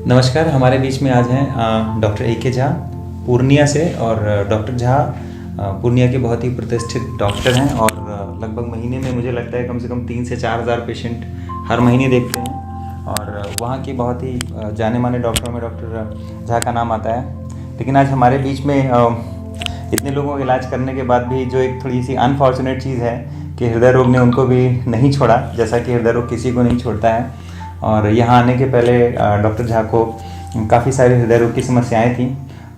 नमस्कार, हमारे बीच में आज हैं डॉक्टर ए.के. झा पूर्णिया से। और डॉक्टर झा पूर्णिया के बहुत ही प्रतिष्ठित डॉक्टर हैं और लगभग महीने में मुझे लगता है कम से कम 3 से 4 हज़ार पेशेंट हर महीने देखते हैं। और वहाँ के बहुत ही जाने माने डॉक्टरों में डॉक्टर झा का नाम आता है। लेकिन आज हमारे बीच में इतने लोगों का इलाज करने के बाद भी जो एक थोड़ी सी अनफॉर्चुनेट चीज़ है कि हृदय रोग ने उनको भी नहीं छोड़ा, जैसा कि हृदय रोग किसी को नहीं छोड़ता है। और यहाँ आने के पहले डॉक्टर झा को काफ़ी सारी हृदय रोग की समस्याएं थी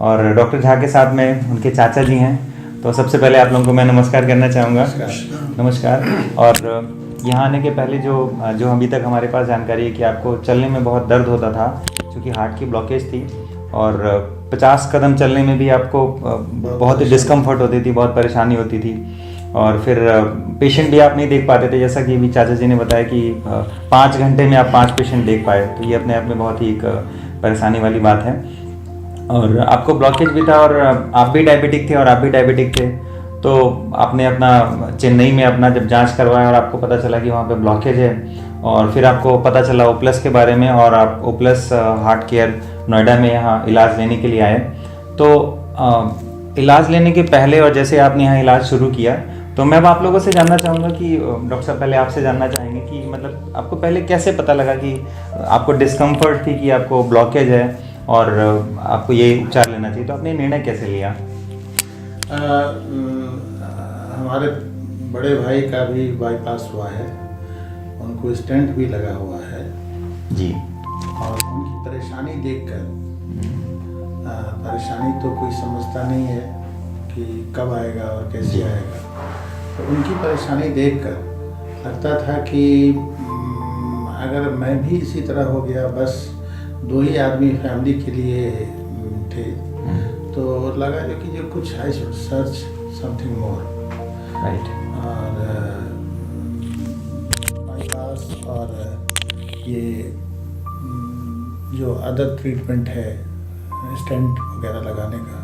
और डॉक्टर झा के साथ में उनके चाचा जी हैं। तो सबसे पहले आप लोगों को मैं नमस्कार करना चाहूँगा। नमस्कार। और यहाँ आने के पहले जो अभी तक हमारे पास जानकारी है कि आपको चलने में बहुत दर्द होता था क्योंकि हार्ट की ब्लॉकेज थी और 50 कदम चलने में भी आपको बहुत ही डिस्कम्फर्ट होती थी, बहुत परेशानी होती थी। और फिर पेशेंट भी आप नहीं देख पाते थे, जैसा कि अभी चाचा जी ने बताया कि 5 घंटे में आप 5 पेशेंट देख पाए। तो ये अपने आप में बहुत ही एक परेशानी वाली बात है। और आपको ब्लॉकेज भी था और आप भी डायबिटिक थे और आप भी डायबिटिक थे। तो आपने अपना चेन्नई में अपना जब जांच करवाया और आपको पता चला कि वहाँ पे ब्लॉकेज है और फिर आपको पता चला O+ के बारे में और आप O+ हार्ट केयर नोएडा में यहाँ इलाज लेने के लिए आए। तो इलाज लेने के पहले और जैसे आपने यहाँ इलाज शुरू किया तो मैं अब आप लोगों से जानना चाहूँगा कि डॉक्टर साहब पहले आपसे जानना चाहेंगे कि मतलब आपको पहले कैसे पता लगा कि आपको डिस्कम्फर्ट थी कि आपको ब्लॉकेज है और आपको ये उपचार लेना चाहिए। तो आपने निर्णय कैसे लिया? हमारे बड़े भाई का भी बाईपास हुआ है, उनको स्टेंट भी लगा हुआ है जी। और उनकी परेशानी देखकर परेशानी तो कोई समझता नहीं है कि कब आएगा और कैसे आएगा। तो उनकी परेशानी देखकर लगता था कि अगर मैं भी इसी तरह हो गया, बस 2 ही आदमी फैमिली के लिए थे, तो लगा जो कुछ I should search something more. Right. और बाईपास और ये जो अदर ट्रीटमेंट है स्टेंट वगैरह लगाने का,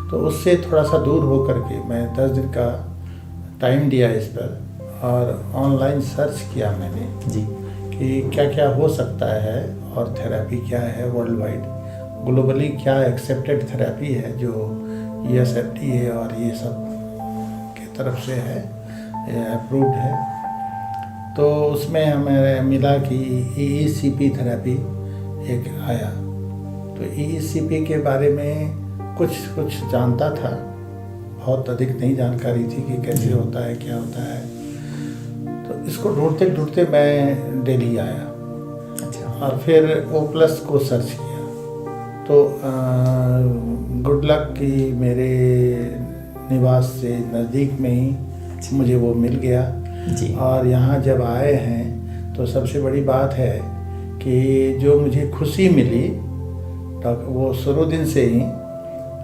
तो उससे थोड़ा सा दूर हो करके मैं 10 दिन का टाइम दिया इस पर और ऑनलाइन सर्च किया मैंने जी कि क्या क्या हो सकता है और थेरेपी क्या है वर्ल्ड वाइड, ग्लोबली क्या एक्सेप्टेड थेरेपी है जो FDA और ये सब की तरफ से है, अप्रूव्ड है। तो उसमें हमें मिला कि EECP थेरेपी एक आया। तो EECP के बारे में कुछ जानता था, बहुत अधिक नहीं जानकारी थी कि कैसे होता है, क्या होता है। तो इसको ढूंढते ढूंढते मैं दिल्ली आया। अच्छा। और फिर O+ को सर्च किया तो गुड लक कि मेरे निवास से नज़दीक में ही मुझे वो मिल गया जी। और यहाँ जब आए हैं तो सबसे बड़ी बात है कि जो मुझे खुशी मिली वो शुरू दिन से ही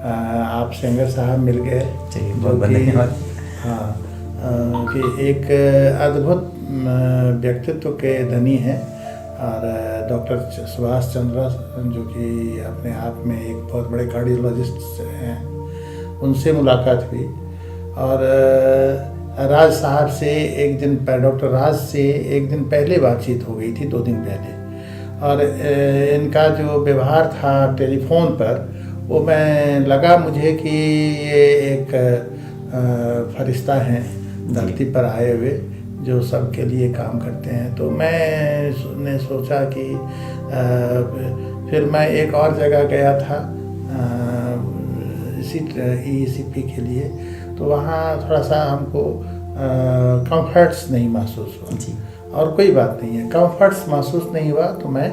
आप सेंगर साहब मिल गए, बहुत धन्यवाद। हाँ, कि एक अद्भुत व्यक्तित्व के धनी हैं और डॉक्टर सुभाष चंद्रा जो कि अपने आप में एक बहुत बड़े कार्डियोलॉजिस्ट हैं, उनसे मुलाकात हुई। और राज साहब से एक दिन डॉक्टर राज से एक दिन पहले बातचीत हो गई थी, 2 दिन पहले। और इनका जो व्यवहार था टेलीफोन पर, वो मैं लगा मुझे कि ये एक फरिश्ता हैं धरती पर आए हुए जो सबके लिए काम करते हैं। तो मैंने सोचा कि फिर मैं एक और जगह गया था इसी EECP के लिए। तो वहाँ थोड़ा सा हमको कंफर्ट्स नहीं महसूस हुआ जी। और कोई बात नहीं है, कंफर्ट्स महसूस नहीं हुआ तो मैं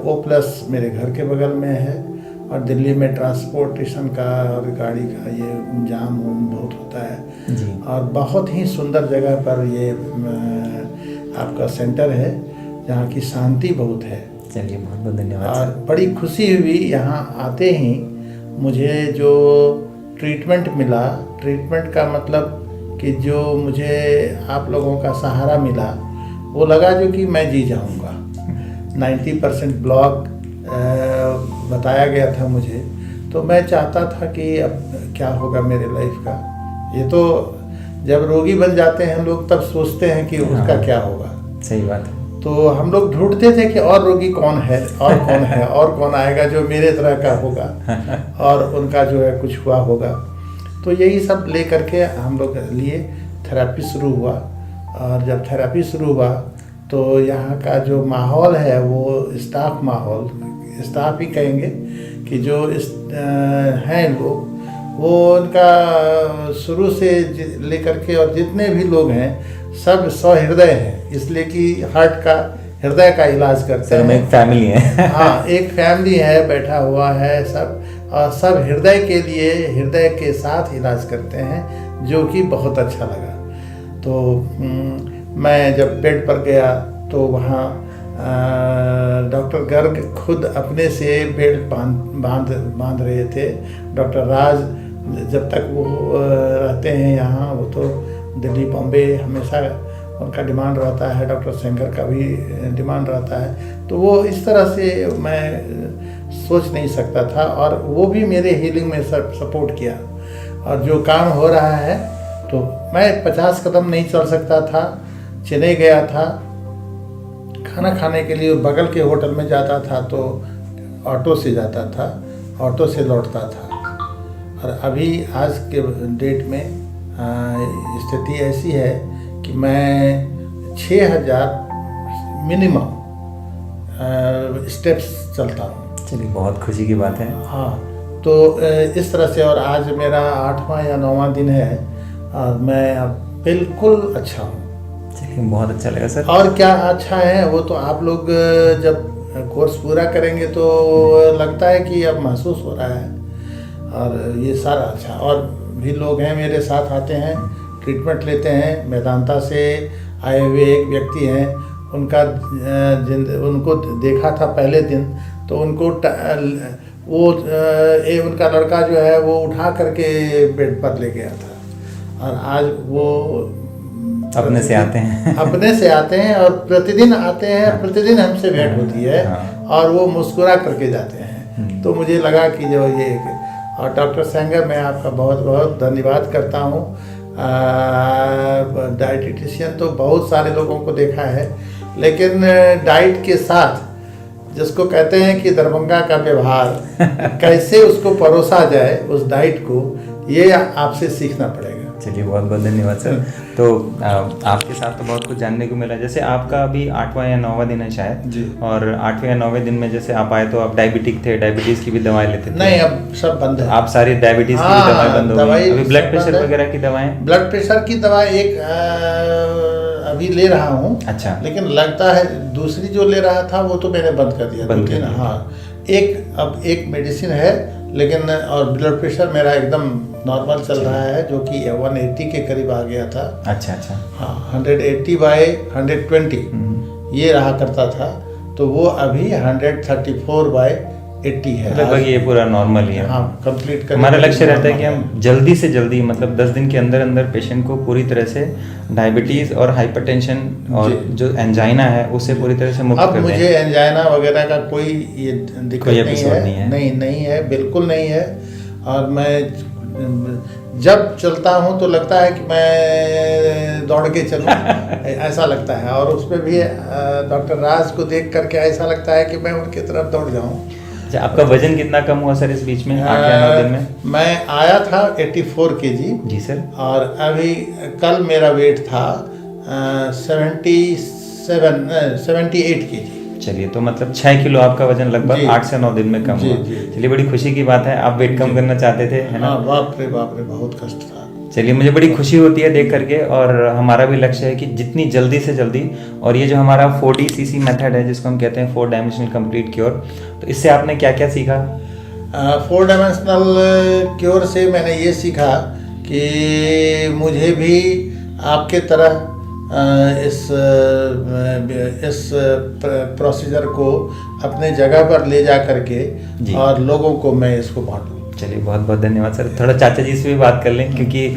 O+ मेरे घर के बगल में है और दिल्ली में ट्रांसपोर्टेशन का और गाड़ी का ये जाम बहुत होता है जी। और बहुत ही सुंदर जगह पर ये आपका सेंटर है जहाँ की शांति बहुत है। चलिए, बहुत बहुत धन्यवाद। और बड़ी खुशी हुई यहाँ आते ही मुझे जो ट्रीटमेंट मिला, ट्रीटमेंट का मतलब कि जो मुझे आप लोगों का सहारा मिला, वो लगा जो कि मैं जी जाऊँगा। 90% ब्लॉक बताया गया था मुझे, तो मैं चाहता था कि अब क्या होगा मेरे लाइफ का। ये तो जब रोगी बन जाते हैं लोग तब सोचते हैं कि उसका क्या होगा। सही बात है। तो हम लोग ढूंढते थे कि और रोगी कौन है और कौन है और कौन आएगा जो मेरे तरह का होगा और उनका जो है कुछ हुआ होगा। तो यही सब ले करके हम लोग लिए थेरेपी शुरू हुआ। और जब थेरेपी शुरू हुआ तो यहाँ का जो माहौल है वो स्टाफ माहौल, स्टाफ ही कहेंगे कि जो हैं लोग, वो उनका शुरू से लेकर के और जितने भी लोग हैं सब सहृदय हैं, इसलिए कि हार्ट का, हृदय का इलाज करते हैं। एक फैमिली है। हाँ, एक फैमिली है, बैठा हुआ है सब, और सब हृदय के लिए हृदय के साथ इलाज करते हैं, जो कि बहुत अच्छा लगा। तो मैं जब बेड पर गया तो वहाँ डॉक्टर गर्ग खुद अपने से बेड बांध रहे थे। डॉक्टर राज जब तक वो रहते हैं यहाँ, वो तो दिल्ली बॉम्बे हमेशा उनका डिमांड रहता है, डॉक्टर सेंगर का भी डिमांड रहता है। तो वो इस तरह से मैं सोच नहीं सकता था, और वो भी मेरे हीलिंग में सपोर्ट किया। और जो काम हो रहा है, तो मैं 50 कदम नहीं चल सकता था। चेन्नई गया था खाना खाने के लिए, बगल के होटल में जाता था तो ऑटो से जाता था, ऑटो से लौटता था। और अभी आज के डेट में स्थिति ऐसी है कि मैं 6000 मिनिमम स्टेप्स चलता हूँ। चलिए, बहुत खुशी की बात है। हाँ, तो इस तरह से, और आज मेरा 8वां या 9वां दिन है और मैं अब बिल्कुल अच्छा हूँ। चलिए, बहुत अच्छा लगा सर। और क्या अच्छा है, वो तो आप लोग जब कोर्स पूरा करेंगे तो लगता है कि अब महसूस हो रहा है। और ये सारा अच्छा, और भी लोग हैं मेरे साथ आते हैं, ट्रीटमेंट लेते हैं। मेदांता से आए हुए एक व्यक्ति हैं, उनको देखा था पहले दिन, तो उनको उनका लड़का जो है वो उठा करके बेड पर ले गया था। और आज वो अपने से आते हैं अपने से आते हैं और प्रतिदिन आते हैं, प्रतिदिन हमसे भेंट होती है। और वो मुस्कुरा करके जाते हैं। तो मुझे लगा कि जो ये, और डॉक्टर सेंगर, मैं आपका बहुत बहुत धन्यवाद करता हूँ। डाइटिशियन तो बहुत सारे लोगों को देखा है, लेकिन डाइट के साथ, जिसको कहते हैं कि दरभंगा का व्यवहार कैसे उसको परोसा जाए, उस डाइट को, ये आपसे सीखना पड़ेगा। चलिए, बहुत बहुत धन्यवाद सर। तो आपके साथ तो बहुत कुछ जानने को मिला। जैसे आपका अभी 8वां या 9वां दिन है शायद जी। और 8वें या 9वें दिन में जैसे आप आए तो आप डायबिटिक थे, डायबिटीज़ की भी दवाएं लेते थे? नहीं, अब सब बंद है। आप सारी डायबिटीज़ की भी दवाएं बंद हो गई? अभी ब्लड प्रेशर वगैरह की दवाएं? ब्लड प्रेशर की दवा एक अभी ले रहा हूँ। अच्छा। लेकिन लगता है दूसरी जो ले रहा था वो तो मैंने बंद कर दिया। बंद कर दिया। हाँ, अब एक मेडिसिन है, लेकिन और ब्लड प्रेशर मेरा एकदम नॉर्मल चल रहा है, जो कि 180 के करीब आ गया था। अच्छा अच्छा। हाँ, 180/120 ये रहा करता था, तो वो अभी 134/80 है। लगभग ये पूरा नॉर्मल ही है। हाँ, कंप्लीट कर। हमारा लक्ष्य रहता है कि हम जल्दी से जल्दी, मतलब 10 दिन के अंदर अंदर पेशेंट को पूरी तरह से डायबिटीज और हाइपरटेंशन और जो एंजाइना है उससे पूरी तरह से मुक्त कर दें। अब मुझे एंजाइना वगैरह का कोई ये दिक्कत नहीं है। नहीं है, बिल्कुल नहीं है। और मैं जब चलता हूँ तो लगता है कि मैं दौड़ के चलूँ ऐसा लगता है। और उसमें भी डॉक्टर राज को देख करके ऐसा लगता है कि मैं उनकी तरफ दौड़ जाऊँ। आपका वजन कितना कम हुआ सर इस बीच में, 8 या 9 दिन में? मैं आया था 84 kg। जी सर। और अभी कल मेरा वेट था 78 kg। चलिए, तो मतलब 6 किलो आपका वजन लगभग 8 से 9 दिन में कम हुआ। चलिए, बड़ी खुशी की बात है। आप वेट कम करना चाहते थे, है ना? हाँ, बाप रे बहुत कष्ट था। चलिए, मुझे बड़ी खुशी होती है देख करके। और हमारा भी लक्ष्य है कि जितनी जल्दी से जल्दी, और ये जो हमारा 4DCC मेथड है जिसको हम कहते हैं 4 डायमेंशनल कंप्लीट क्योर, तो इससे आपने क्या क्या सीखा? 4 डायमेंशनल क्योर से मैंने ये सीखा कि मुझे भी आपके तरह इस प्रोसीजर को अपने जगह पर ले जा करके और लोगों को मैं इसको बांटूं। चलिए, बहुत बहुत धन्यवाद सर। थोड़ा चाचा जी से भी बात कर लें, क्योंकि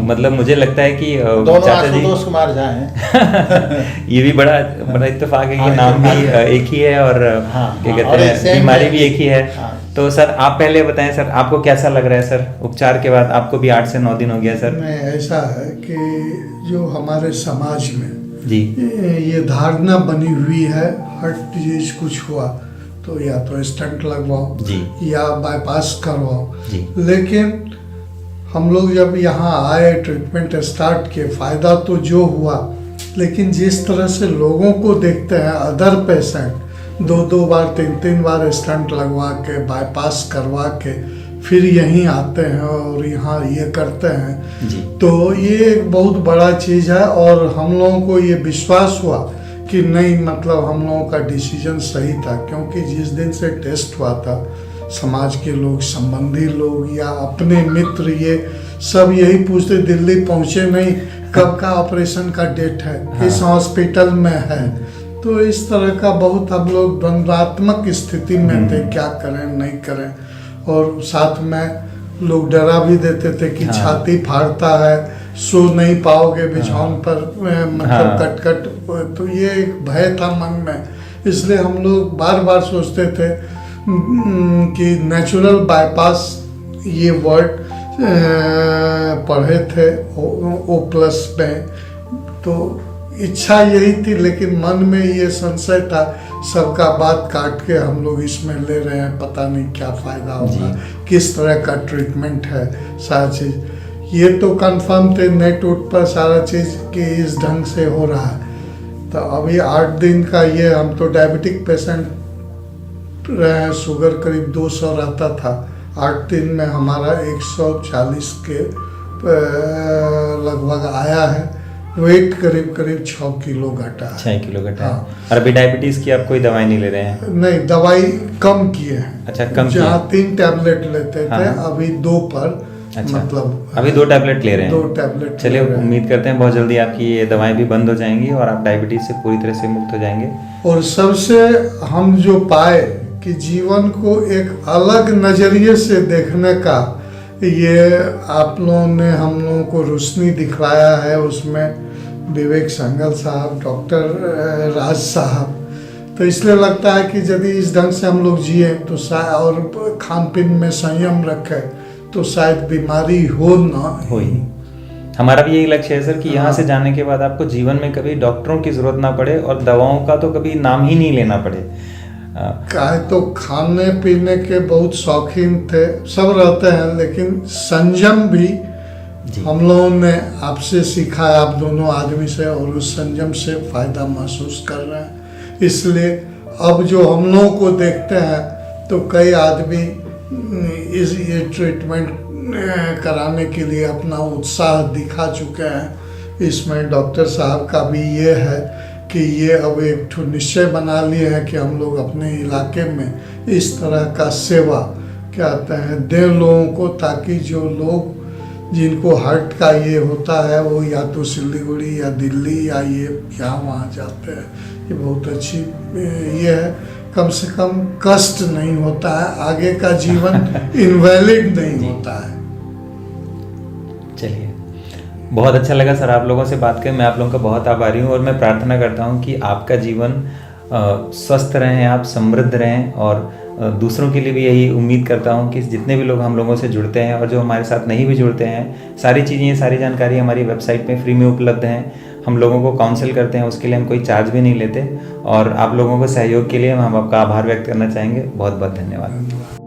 मतलब मुझे लगता है कि दोनों आशुतोष कुमार झा हैं ये भी बड़ा इत्तेफाक है कि नाम भी एक ही है और क्या कहते हैं, बीमारी भी एक ही है। तो सर, आप पहले बताएं सर, आपको कैसा लग रहा है सर उपचार के बाद? आपको भी 8 से 9 दिन हो गया सर। नहीं, ऐसा है कि जो हमारे समाज में जी ये धारणा बनी हुई है, हार्ट डिजीज कुछ हुआ तो या तो स्टंट लगवाओ जी या बाईपास करवाओ। जी लेकिन हम लोग जब यहाँ आए, ट्रीटमेंट स्टार्ट किए, फ़ायदा तो जो हुआ, लेकिन जिस तरह से लोगों को देखते हैं अदर पेशेंट 2-2 बार 3-3 बार स्टंट लगवा के बाईपास करवा के फिर यहीं आते हैं और यहाँ ये करते हैं, जी तो ये एक बहुत बड़ा चीज़ है। और हम लोगों को ये विश्वास हुआ कि नहीं, मतलब हम लोगों का डिसीजन सही था, क्योंकि जिस दिन से टेस्ट हुआ था समाज के लोग, संबंधी लोग या अपने मित्र, ये सब यही पूछते दिल्ली पहुँचे नहीं, कब का ऑपरेशन का डेट है, किस हॉस्पिटल में है। तो इस तरह का बहुत हम लोग द्वंद्वात्मक स्थिति में थे, क्या करें नहीं करें। और साथ में लोग डरा भी देते थे कि छाती फाड़ता है, सो नहीं पाओगे बिछौन पर, मतलब कट तो ये एक भय था मन में। इसलिए हम लोग बार बार सोचते थे कि नेचुरल बाईपास, ये वर्ड पढ़े थे O+ में, तो इच्छा यही थी, लेकिन मन में ये संशय था, सबका बात काट के हम लोग इसमें ले रहे हैं, पता नहीं क्या फ़ायदा होगा, किस तरह का ट्रीटमेंट है, सारा चीज़। ये तो कंफर्म थे नेट उट पर सारा चीज़ कि इस ढंग से हो रहा है। तो अभी 8 दिन का ये, हम तो डायबिटिक पेशेंट रहे, शुगर करीब 200 रहता था, 8 दिन में हमारा 140 के लगभग आया है। वेट करीब 6 किलो घटा है। 6 किलो घटा है। हाँ। और अभी डायबिटीज़ की आप कोई दवाई नहीं ले रहे हैं? नहीं, दवाई कम किए हैं। अच्छा, कम किए। जहाँ 3 टैबलेट लेते थे, हाँ। अभी 2 पर, अच्छा, मतलब अभी 2 टैबलेट ले रहे हैं? 2 टैबलेट। चलिए, उम्मीद करते हैं बहुत जल्दी आपकी ये दवाएं भी बंद हो जाएंगी और आप डायबिटीज़ से पूरी तरह से मुक्त हो जाएंगे। और सबसे हम जो पाए कि जीवन को एक अलग नज़रिए से देखने का, ये आप लोगों ने हम लोगों को रोशनी दिखलाया है। उसमें विवेक संगल साहब, डॉक्टर राज साहब, तो इसलिए लगता है कि यदि इस ढंग से हम लोग जिए तो शायद, और खान पीन में संयम रखें, तो शायद बीमारी हो ना हो ही। हमारा भी यही लक्ष्य है सर कि यहाँ से जाने के बाद आपको जीवन में कभी डॉक्टरों की ज़रूरत ना पड़े और दवाओं का तो कभी नाम ही नहीं लेना पड़े। काहे तो खाने पीने के बहुत शौकीन थे, सब रहते हैं, लेकिन संयम भी हम लोगों ने आपसे सीखा है, आप दोनों आदमी से, और उस संयम से फ़ायदा महसूस कर रहे हैं। इसलिए अब जो हम लोगों को देखते हैं तो कई आदमी ये ट्रीटमेंट कराने के लिए अपना उत्साह दिखा चुके हैं। इसमें डॉक्टर साहब का भी ये है कि ये अब एक ठो निश्चय बना लिए हैं कि हम लोग अपने इलाके में इस तरह का सेवा कहते हैं दें लोगों को, ताकि जो लोग जिनको हार्ट का ये होता है वो या तो सिलीगुड़ी या दिल्ली या ये यहाँ वहाँ जाते हैं। ये बहुत अच्छी ये है, कम से कम कष्ट नहीं होता है, आगे का जीवन इनवैलिड नहीं होता है। चलिए, बहुत अच्छा लगा सर आप लोगों से बात कर। मैं आप लोगों का बहुत आभारी हूँ और मैं प्रार्थना करता हूँ कि आपका जीवन स्वस्थ रहें, आप समृद्ध रहें, और दूसरों के लिए भी यही उम्मीद करता हूँ कि जितने भी लोग हम लोगों से जुड़ते हैं और जो हमारे साथ नहीं भी जुड़ते हैं, सारी चीज़ें, सारी जानकारी हमारी वेबसाइट पे फ्री में उपलब्ध हैं। हम लोगों को काउंसिल करते हैं, उसके लिए हम कोई चार्ज भी नहीं लेते, और आप लोगों को सहयोग के लिए हम आपका आभार व्यक्त करना चाहेंगे। बहुत बहुत धन्यवाद।